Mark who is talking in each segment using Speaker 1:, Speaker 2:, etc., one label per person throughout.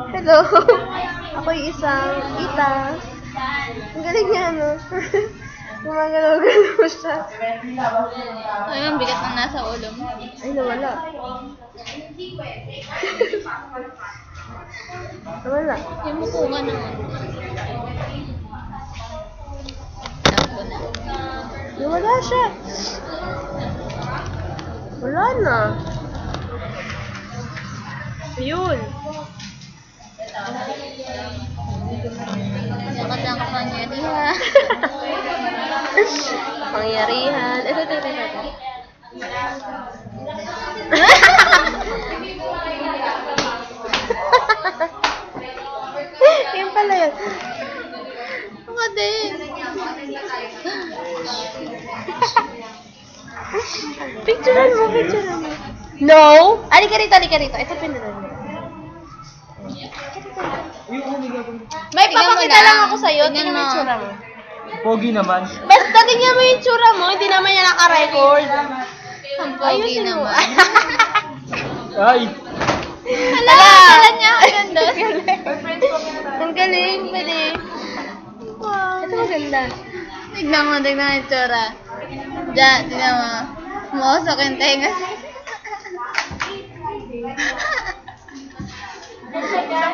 Speaker 1: Hello. Ako yung isang ita. Ang galing niya, no? Gumagalaw-galaw siya.
Speaker 2: Ay, ang bigat na nasa ulo mo.
Speaker 1: Ay, nawala. Nawala.
Speaker 2: Yung muko ka naman. Tampo na.
Speaker 1: Nawala siya. Wala na. Ayun.
Speaker 2: Sakat ang kapangyarihan.
Speaker 1: Pangyarihan. Ito. Yan pala yun.
Speaker 2: Ako din.
Speaker 1: Picturean mo. No! Alika rito. Ito pinunod mo. May
Speaker 2: Tingnan mo
Speaker 1: papakita lang
Speaker 2: lang.
Speaker 1: ako sa'yo.
Speaker 2: Tingnan
Speaker 1: Tingnan mo yung
Speaker 2: mo.
Speaker 1: tsura mo.
Speaker 3: Pogi naman.
Speaker 1: Basta tingnan mo yung tsura mo. Hindi naman yan naka-record.
Speaker 2: Ang pogi
Speaker 1: Ayusin mo.
Speaker 2: naman.
Speaker 3: Ay!
Speaker 2: Hala, akala niya ang ganda.
Speaker 1: Ang galing. Pwede. Wow. Ito maganda.
Speaker 2: Tignan mo yung tsura. Diyan, tignan mo. Muusok yung tenga.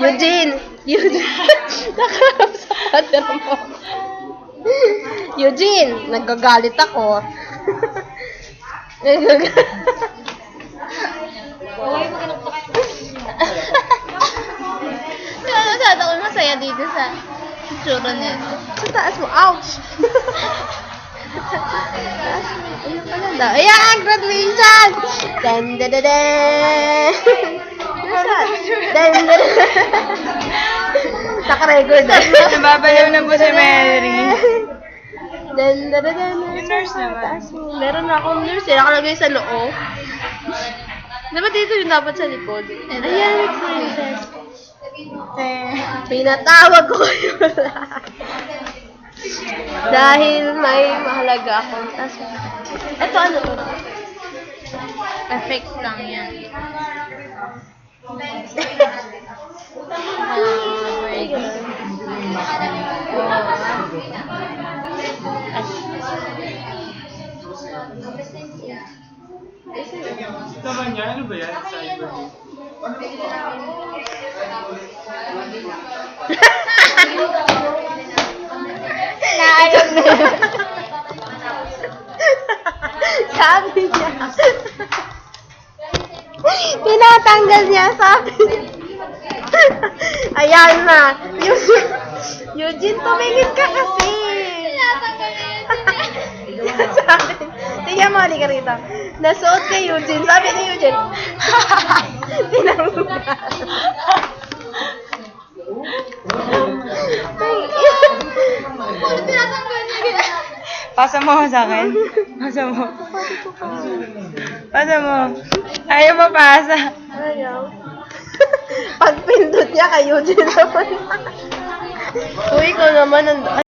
Speaker 1: Eugene! Nakarap sa father mo. Eugene! Nagagalit ako.
Speaker 2: Masyado ko masaya dito sa tsura niya.
Speaker 1: Sa taas mo. Ouch! Taas mo. Ayun pala daw. Ayan! Graduation! Dan da da da! Dan da da! Naka-record eh.
Speaker 3: Nababalaw na po si Mary.
Speaker 1: Dan da da da!
Speaker 3: Yung nurse naman.
Speaker 1: Taas mo. Meron na akong nurse eh. Nakalagay sa loob. Dapat dito yung dapat sa likod. Ayan, with princess. Pinatawag ko kayo lahat. Dahil may mahalaga akong task. Ito ano to?
Speaker 2: Effects lang yan.
Speaker 3: Naman yan, ano ba yan? Cyber.
Speaker 1: Naayos na yun. Sabi niya. Tinatanggal niya, sabi niya. Ayan na. Eugene, tumingin ka kasi. Sabi, tingnan mo, halika rito. Nasuot kay Eugene. Sabi ni Eugene, tinanggal.
Speaker 3: Pasa mo sa akin. Pasa mo. Pasa mo. Ayaw mo pasa.
Speaker 1: Ayaw. Pag pindot niya kay Eugene naman. Uy, ikaw naman,